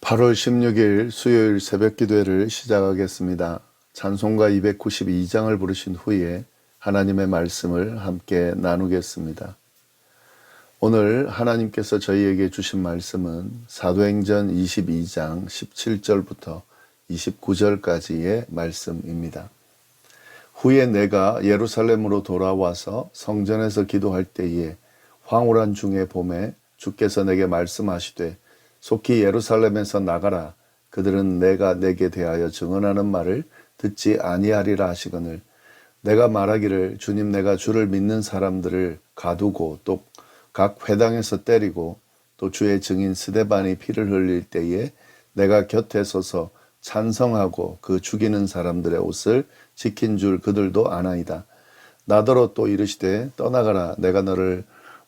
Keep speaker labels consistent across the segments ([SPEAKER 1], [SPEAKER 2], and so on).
[SPEAKER 1] 8월 16일 수요일 새벽 기도회를 시작하겠습니다. 찬송가 292장을 부르신 후에 하나님의 말씀을 함께 나누겠습니다. 오늘 하나님께서 저희에게 주신 말씀은 사도행전 22장 17절부터 29절까지의 말씀입니다. 후에 내가 예루살렘으로 돌아와서 성전에서 기도할 때에 황홀한 중의 봄에 주께서 내게 말씀하시되 속히 예루살렘에서 나가라. 그들은 내가 내게 대하여 증언하는 말을 듣지 아니하리라 하시거늘 내가 말하기를 주님 내가 주를 믿는 사람들을 가두고 또 각 회당에서 때리고 또 주의 증인 스데반이 피를 흘릴 때에 내가 곁에 서서 찬성하고 그 죽이는 사람들의 옷을 지킨 줄 그들도 아나이다. 나더러 또 이르시되 떠나가라. 내가 너를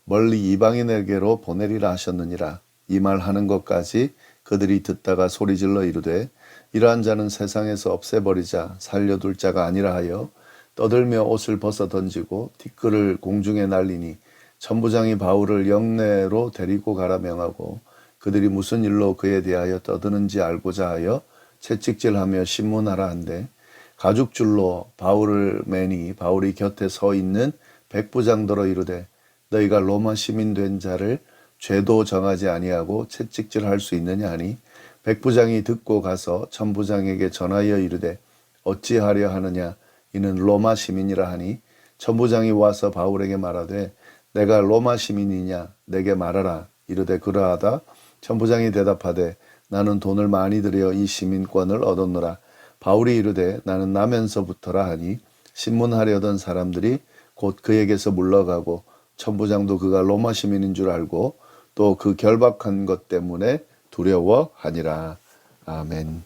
[SPEAKER 1] 멀리 이방인에게로 보내리라 하셨느니라. 이 말 하는 것까지 그들이 듣다가 소리질러 이르되 이러한 자는 세상에서 없애버리자 살려둘 자가 아니라 하여 떠들며 옷을 벗어 던지고 티끌을 공중에 날리니 천부장이 바울을 영내로 데리고 가라 명하고 그들이 무슨 일로 그에 대하여 떠드는지 알고자 하여 채찍질하며 신문하라 한데 가죽줄로 바울을 매니 바울이 곁에 서 있는 백부장더러 이르되 너희가 로마 시민 된 자를 죄도 정하지 아니하고 채찍질할 수 있느냐 하니 백부장이 듣고 가서 천부장에게 전하여 이르되 어찌하려 하느냐 이는 로마 시민이라 하니 천부장이 와서 바울에게 말하되 내가 로마 시민이냐 내게 말하라. 이르되 그러하다. 천부장이 대답하되 나는 돈을 많이 들여 이 시민권을 얻었노라. 바울이 이르되 나는 나면서부터라 하니 신문하려던 사람들이 곧 그에게서 물러가고 천부장도 그가 로마 시민인 줄 알고 또 그 결박한 것 때문에 두려워하니라. 아멘.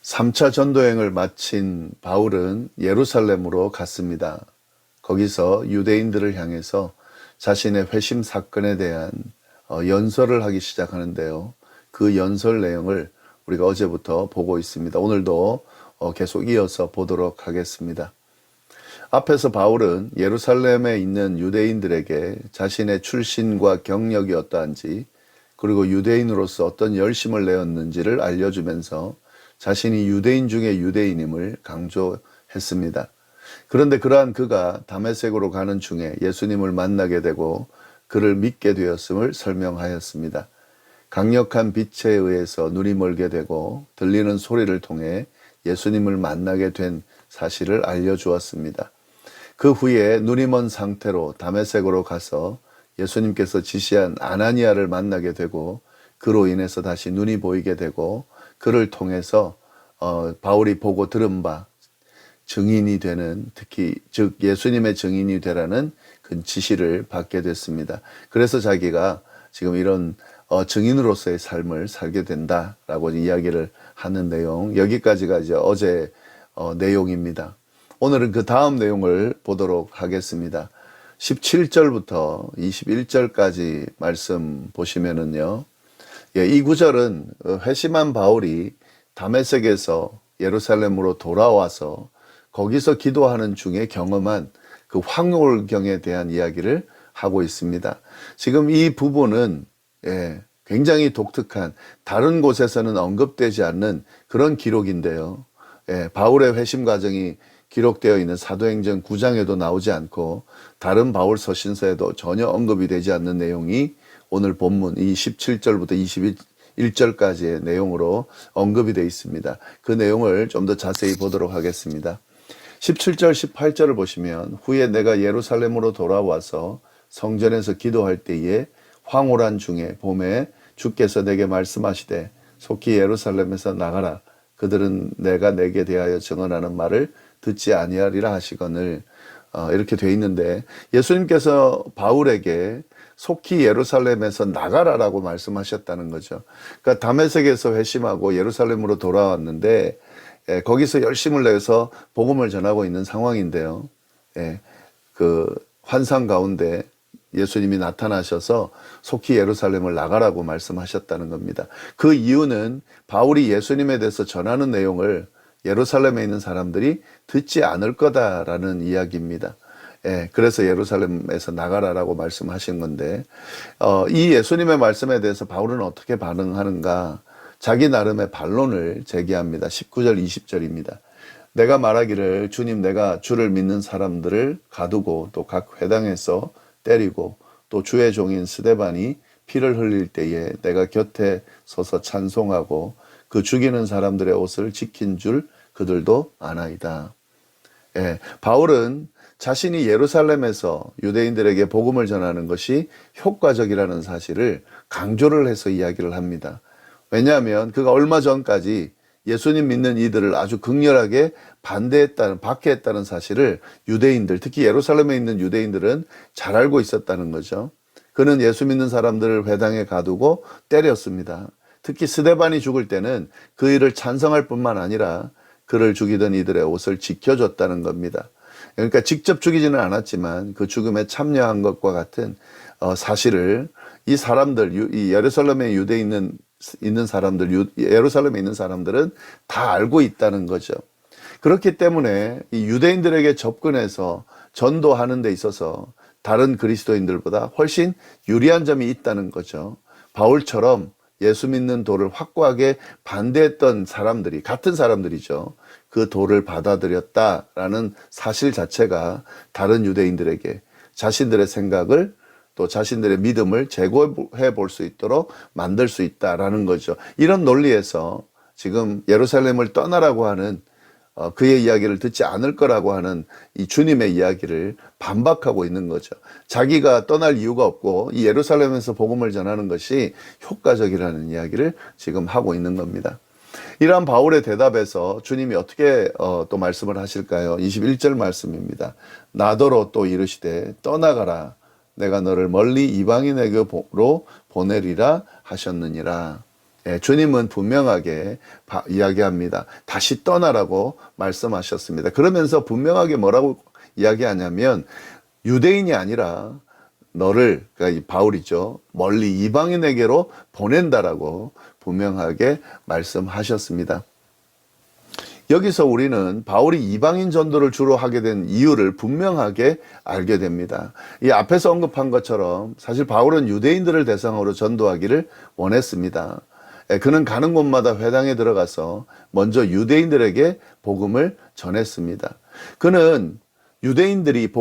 [SPEAKER 1] 3차 전도행을 마친 바울은 예루살렘으로 갔습니다. 거기서 유대인들을 향해서 자신의 회심 사건에 대한 연설을 하기 시작하는데요. 그 연설 내용을 우리가 어제부터 보고 있습니다. 오늘도 계속 이어서 보도록 하겠습니다. 앞에서 바울은 예루살렘에 있는 유대인들에게 자신의 출신과 경력이 어떠한지 그리고 유대인으로서 어떤 열심을 내었는지를 알려주면서 자신이 유대인 중에 유대인임을 강조했습니다. 그런데 그러한 그가 다메섹으로 가는 중에 예수님을 만나게 되고 그를 믿게 되었음을 설명하였습니다. 강력한 빛에 의해서 눈이 멀게 되고 들리는 소리를 통해 예수님을 만나게 된 사실을 알려주었습니다. 그 후에 눈이 먼 상태로 다메섹으로 가서 예수님께서 지시한 아나니아를 만나게 되고 그로 인해서 다시 눈이 보이게 되고 그를 통해서 바울이 보고 들은 바 증인이 되는 특히 즉 예수님의 증인이 되라는 그 지시를 받게 됐습니다. 그래서 자기가 지금 이런 증인으로서의 삶을 살게 된다라고 이야기를 하는 내용 여기까지가 이제 어제 내용입니다. 오늘은 그 다음 내용을 보도록 하겠습니다. 17절부터 21절까지 말씀 보시면은요. 이 구절은 회심한 바울이 다메섹에서 예루살렘으로 돌아와서 거기서 기도하는 중에 경험한 그 황홀경에 대한 이야기를 하고 있습니다. 지금 이 부분은 굉장히 독특한 다른 곳에서는 언급되지 않는 그런 기록인데요. 바울의 회심 과정이 기록되어 있는 사도행전 9장에도 나오지 않고 다른 바울 서신서에도 전혀 언급이 되지 않는 내용이 오늘 본문 이 17절부터 21절까지의 내용으로 언급이 되어 있습니다. 그 내용을 좀 더 자세히 보도록 하겠습니다. 17절 18절을 보시면 후에 내가 예루살렘으로 돌아와서 성전에서 기도할 때에 황홀한 중에 봄에 주께서 내게 말씀하시되 속히 예루살렘에서 나가라. 그들은 내가 내게 대하여 증언하는 말을 듣지 아니하리라 하시거늘 이렇게 돼 있는데 예수님께서 바울에게 속히 예루살렘에서 나가라라고 말씀하셨다는 거죠. 그러니까 다메섹에서 회심하고 예루살렘으로 돌아왔는데 거기서 열심을 내서 복음을 전하고 있는 상황인데요. 그 환상 가운데 예수님이 나타나셔서 속히 예루살렘을 나가라고 말씀하셨다는 겁니다. 그 이유는 바울이 예수님에 대해서 전하는 내용을 예루살렘에 있는 사람들이 듣지 않을 거다라는 이야기입니다. 예, 그래서 예루살렘에서 나가라라고 말씀하신 건데, 이 예수님의 말씀에 대해서 바울은 어떻게 반응하는가? 자기 나름의 반론을 제기합니다. 19절, 20절입니다. 내가 말하기를 주님, 내가 주를 믿는 사람들을 가두고 또 각 회당에서 때리고 또 주의 종인 스데반이 피를 흘릴 때에 내가 곁에 서서 찬송하고 그 죽이는 사람들의 옷을 지킨 줄 그들도 아나이다. 예, 바울은 자신이 예루살렘에서 유대인들에게 복음을 전하는 것이 효과적이라는 사실을 강조를 해서 이야기를 합니다. 왜냐하면 그가 얼마 전까지 예수님 믿는 이들을 아주 극렬하게 박해했다는 사실을 유대인들, 특히 예루살렘에 있는 유대인들은 잘 알고 있었다는 거죠. 그는 예수 믿는 사람들을 회당에 가두고 때렸습니다. 특히 스데반이 죽을 때는 그 일을 찬성할 뿐만 아니라 그를 죽이던 이들의 옷을 지켜줬다는 겁니다. 그러니까 직접 죽이지는 않았지만 그 죽음에 참여한 것과 같은 사실을 이 사람들, 이 예루살렘에 있는 사람들, 예루살렘에 있는 사람들은 다 알고 있다는 거죠. 그렇기 때문에 이 유대인들에게 접근해서 전도하는 데 있어서 다른 그리스도인들보다 훨씬 유리한 점이 있다는 거죠. 바울처럼 예수 믿는 도를 확고하게 반대했던 사람들이, 같은 사람들이죠. 그 도를 받아들였다라는 사실 자체가 다른 유대인들에게 자신들의 생각을 또 자신들의 믿음을 제고해 볼 수 있도록 만들 수 있다라는 거죠. 이런 논리에서 지금 예루살렘을 떠나라고 하는 그의 이야기를 듣지 않을 거라고 하는 이 주님의 이야기를 반박하고 있는 거죠. 자기가 떠날 이유가 없고 이 예루살렘에서 복음을 전하는 것이 효과적이라는 이야기를 지금 하고 있는 겁니다. 이러한 바울의 대답에서 주님이 어떻게 또 말씀을 하실까요? 21절 말씀입니다. 나더러 또 이르시되 떠나가라. 내가 너를 멀리 이방인에게로 보내리라 하셨느니라. 예, 주님은 분명하게 이야기합니다. 다시 떠나라고 말씀하셨습니다. 그러면서 분명하게 뭐라고 이야기하냐면 유대인이 아니라 너를, 그러니까 이 바울이죠, 멀리 이방인에게로 보낸다라고 분명하게 말씀하셨습니다. 여기서 우리는 바울이 이방인 전도를 주로 하게 된 이유를 분명하게 알게 됩니다. 이 앞에서 언급한 것처럼 사실 바울은 유대인들을 대상으로 전도하기를 원했습니다. 그는 가는 곳마다 회당에 들어가서 먼저 유대인들에게 복음을 전했습니다. 그는 유대인들이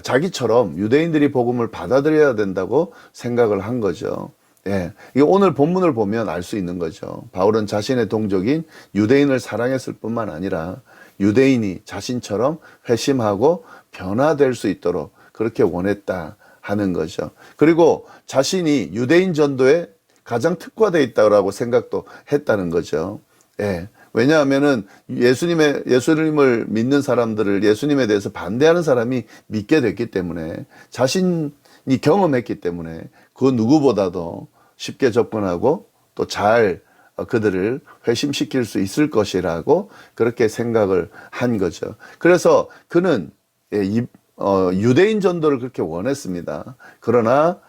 [SPEAKER 1] 자기처럼 유대인들이 복음을 받아들여야 된다고 생각을 한 거죠. 예, 오늘 본문을 보면 알 수 있는 거죠. 바울은 자신의 동족인 유대인을 사랑했을 뿐만 아니라 유대인이 자신처럼 회심하고 변화될 수 있도록 그렇게 원했다 하는 거죠. 그리고 자신이 유대인 전도에 가장 특화되어 있다고 생각도 했다는 거죠. 예. 왜냐하면은 예수님을 믿는 사람들을 예수님에 대해서 반대하는 사람이 믿게 됐기 때문에 자신이 경험했기 때문에 그 누구보다도 쉽게 접근하고 또 잘 그들을 회심시킬 수 있을 것이라고 그렇게 생각을 한 거죠. 그래서 그는 유대인 전도를 그렇게 원했습니다. 그러나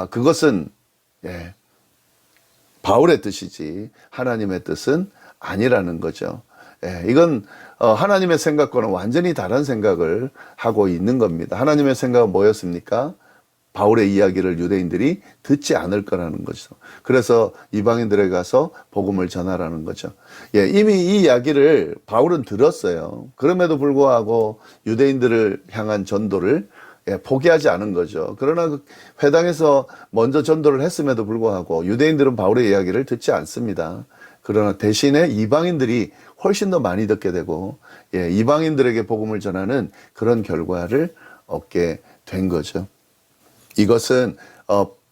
[SPEAKER 1] 그것은 바울의 뜻이지 하나님의 뜻은 아니라는 거죠. 이건 하나님의 생각과는 완전히 다른 생각을 하고 있는 겁니다. 하나님의 생각은 뭐였습니까? 바울의 이야기를 유대인들이 듣지 않을 거라는 거죠. 그래서 이방인들에 가서 복음을 전하라는 거죠. 이미 이 이야기를 바울은 들었어요. 그럼에도 불구하고 유대인들을 향한 전도를 포기하지 않은 거죠. 그러나 그 회당에서 먼저 전도를 했음에도 불구하고 유대인들은 바울의 이야기를 듣지 않습니다. 그러나 대신에 이방인들이 훨씬 더 많이 듣게 되고 이방인들에게 복음을 전하는 그런 결과를 얻게 된 거죠. 이것은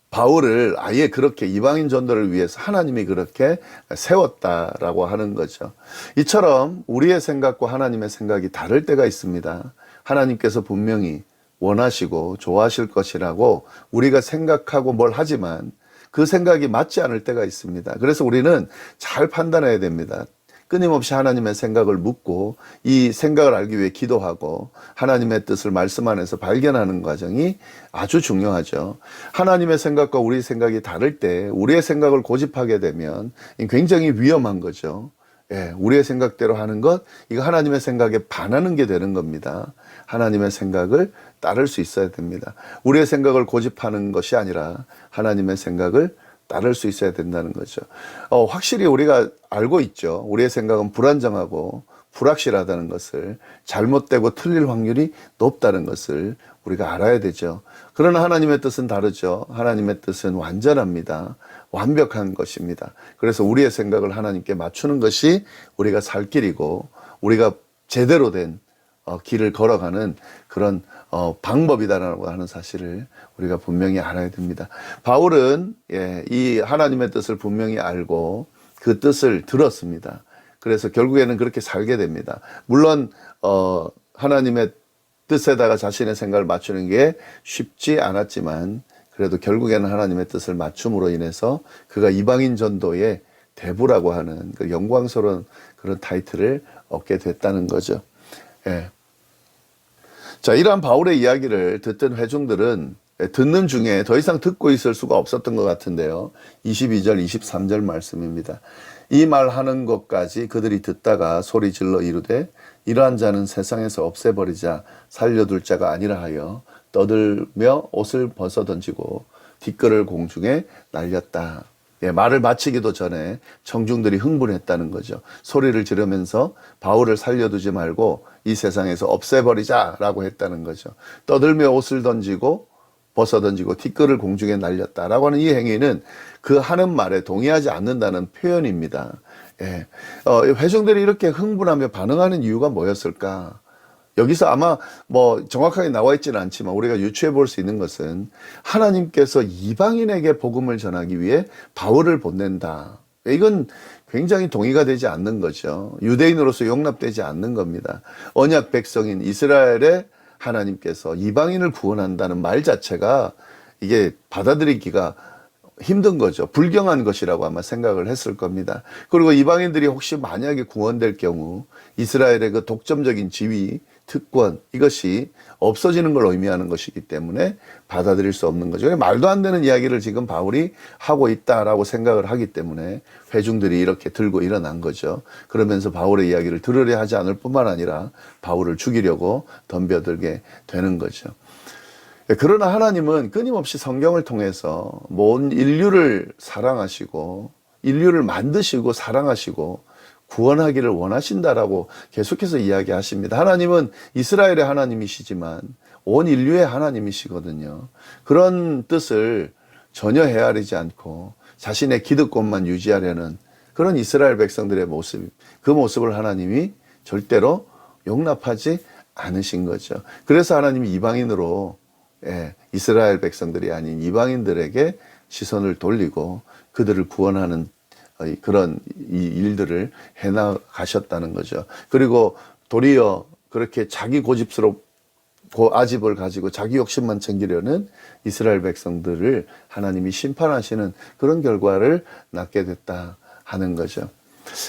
[SPEAKER 1] 바울을 아예 그렇게 이방인 전도를 위해서 하나님이 그렇게 세웠다라고 하는 거죠. 이처럼 우리의 생각과 하나님의 생각이 다를 때가 있습니다. 하나님께서 분명히 원하시고 좋아하실 것이라고 우리가 생각하고 뭘 하지만 그 생각이 맞지 않을 때가 있습니다. 그래서 우리는 잘 판단해야 됩니다. 끊임없이 하나님의 생각을 묻고 이 생각을 알기 위해 기도하고 하나님의 뜻을 말씀 안에서 발견하는 과정이 아주 중요하죠. 하나님의 생각과 우리 생각이 다를 때 우리의 생각을 고집하게 되면 굉장히 위험한 거죠. 우리의 생각대로 하는 것, 이거 하나님의 생각에 반하는 게 되는 겁니다. 하나님의 생각을 따를 수 있어야 됩니다. 우리의 생각을 고집하는 것이 아니라 하나님의 생각을 따를 수 있어야 된다는 거죠. 확실히 우리가 알고 있죠. 우리의 생각은 불안정하고 불확실하다는 것을, 잘못되고 틀릴 확률이 높다는 것을 우리가 알아야 되죠. 그러나 하나님의 뜻은 다르죠. 하나님의 뜻은 완전합니다. 완벽한 것입니다. 그래서 우리의 생각을 하나님께 맞추는 것이 우리가 살 길이고, 우리가 제대로 된 길을 걸어가는 그런 방법이다라고 하는 사실을 우리가 분명히 알아야 됩니다. 바울은 이 하나님의 뜻을 분명히 알고 그 뜻을 들었습니다. 그래서 결국에는 그렇게 살게 됩니다. 물론 하나님의 뜻에다가 자신의 생각을 맞추는 게 쉽지 않았지만, 그래도 결국에는 하나님의 뜻을 맞춤으로 인해서 그가 이방인 전도의 대부라고 하는 그 영광스러운 그런 타이틀을 얻게 됐다는 거죠. 예. 자, 이러한 바울의 이야기를 듣던 회중들은 듣는 중에 더 이상 듣고 있을 수가 없었던 것 같은데요. 22절, 23절 말씀입니다. 이 말하는 것까지 그들이 듣다가 소리 질러 이르되 이러한 자는 세상에서 없애버리자 살려둘 자가 아니라 하여 떠들며 옷을 벗어던지고 뒷걸을 공중에 날렸다. 말을 마치기도 전에 청중들이 흥분했다는 거죠. 소리를 지르면서 바울을 살려두지 말고 이 세상에서 없애버리자라고 했다는 거죠. 떠들며 옷을 던지고 벗어던지고 뒷걸을 공중에 날렸다라고 하는 이 행위는 그 하는 말에 동의하지 않는다는 표현입니다. 회중들이 이렇게 흥분하며 반응하는 이유가 뭐였을까? 여기서 아마 정확하게 나와 있지는 않지만 우리가 유추해 볼 수 있는 것은 하나님께서 이방인에게 복음을 전하기 위해 바울을 보낸다. 이건 굉장히 동의가 되지 않는 거죠. 유대인으로서 용납되지 않는 겁니다. 언약 백성인 이스라엘의 하나님께서 이방인을 구원한다는 말 자체가 이게 받아들이기가 힘든 거죠. 불경한 것이라고 아마 생각을 했을 겁니다. 그리고 이방인들이 혹시 만약에 구원될 경우 이스라엘의 그 독점적인 지위, 특권, 이것이 없어지는 걸 의미하는 것이기 때문에 받아들일 수 없는 거죠. 말도 안 되는 이야기를 지금 바울이 하고 있다라고 생각을 하기 때문에 회중들이 이렇게 들고 일어난 거죠. 그러면서 바울의 이야기를 들으려 하지 않을 뿐만 아니라 바울을 죽이려고 덤벼들게 되는 거죠. 그러나 하나님은 끊임없이 성경을 통해서 온 인류를 사랑하시고 인류를 만드시고 사랑하시고 구원하기를 원하신다라고 계속해서 이야기하십니다. 하나님은 이스라엘의 하나님이시지만 온 인류의 하나님이시거든요. 그런 뜻을 전혀 헤아리지 않고 자신의 기득권만 유지하려는 그런 이스라엘 백성들의 모습, 그 모습을 하나님이 절대로 용납하지 않으신 거죠. 그래서 하나님이 이방인으로 이스라엘 백성들이 아닌 이방인들에게 시선을 돌리고 그들을 구원하는 그런 일들을 해나가셨다는 거죠. 그리고 도리어 그렇게 자기 고집스럽고 아집을 가지고 자기 욕심만 챙기려는 이스라엘 백성들을 하나님이 심판하시는 그런 결과를 낳게 됐다 하는 거죠.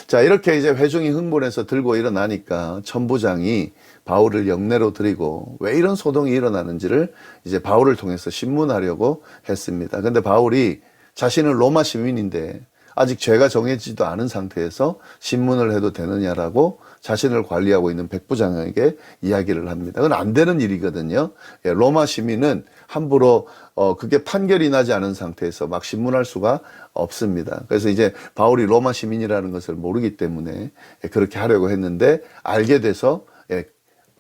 [SPEAKER 1] 자, 이렇게 이제 회중이 흥분해서 들고 일어나니까 천부장이 바울을 영내로 들이고 왜 이런 소동이 일어나는지를 이제 바울을 통해서 신문하려고 했습니다. 근데 바울이 자신은 로마 시민인데 아직 죄가 정해지지도 않은 상태에서 신문을 해도 되느냐라고 자신을 관리하고 있는 백부장에게 이야기를 합니다. 그건 안 되는 일이거든요. 로마 시민은 함부로 그게 판결이 나지 않은 상태에서 막 신문할 수가 없습니다. 그래서 이제 바울이 로마 시민이라는 것을 모르기 때문에 그렇게 하려고 했는데 알게 돼서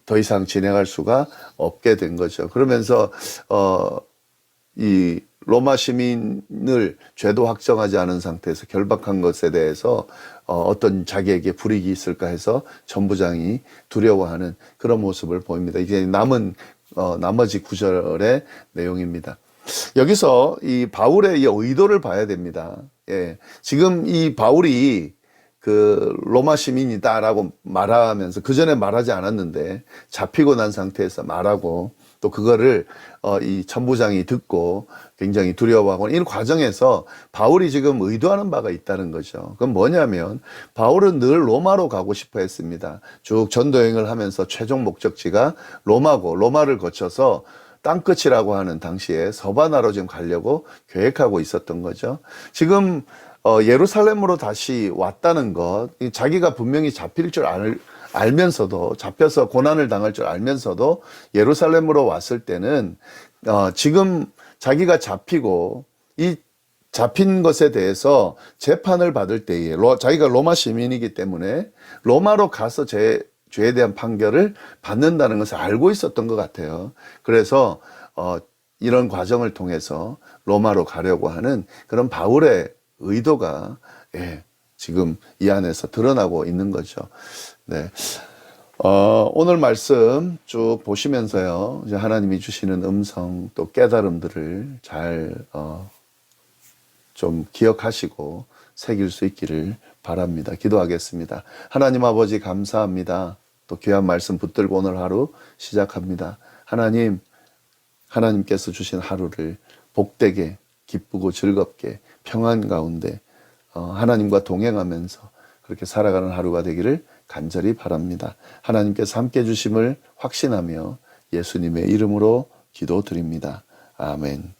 [SPEAKER 1] 더 이상 진행할 수가 없게 된 거죠. 그러면서 이 로마 시민을 죄도 확정하지 않은 상태에서 결박한 것에 대해서 어떤 자기에게 불이익이 있을까 해서 전부장이 두려워하는 그런 모습을 보입니다. 이제 남은 나머지 구절의 내용입니다. 여기서 이 바울의 이 의도를 봐야 됩니다. 지금 이 바울이 그 로마 시민이다라고 말하면서 그 전에 말하지 않았는데 잡히고 난 상태에서 말하고 또 그거를 이 천부장이 듣고 굉장히 두려워하고 이 과정에서 바울이 지금 의도하는 바가 있다는 거죠. 그건 뭐냐면 바울은 늘 로마로 가고 싶어 했습니다. 쭉 전도여행을 하면서 최종 목적지가 로마고 로마를 거쳐서 땅끝이라고 하는 당시에 서바나로 지금 가려고 계획하고 있었던 거죠. 지금 예루살렘으로 다시 왔다는 것, 자기가 분명히 잡힐 줄 알면서도, 잡혀서 고난을 당할 줄 알면서도 예루살렘으로 왔을 때는 지금 자기가 잡히고 이 잡힌 것에 대해서 재판을 받을 때에 자기가 로마 시민이기 때문에 로마로 가서 죄에 대한 판결을 받는다는 것을 알고 있었던 것 같아요. 그래서 이런 과정을 통해서 로마로 가려고 하는 그런 바울의 의도가 지금 이 안에서 드러나고 있는 거죠. 네. 오늘 말씀 쭉 보시면서요, 이제 하나님이 주시는 음성 또 깨달음들을 잘 좀 기억하시고 새길 수 있기를 바랍니다. 기도하겠습니다. 하나님 아버지 감사합니다. 또 귀한 말씀 붙들고 오늘 하루 시작합니다. 하나님께서 주신 하루를 복되게 기쁘고 즐겁게 평안 가운데 하나님과 동행하면서 그렇게 살아가는 하루가 되기를 간절히 바랍니다. 하나님께서 함께 주심을 확신하며 예수님의 이름으로 기도드립니다. 아멘.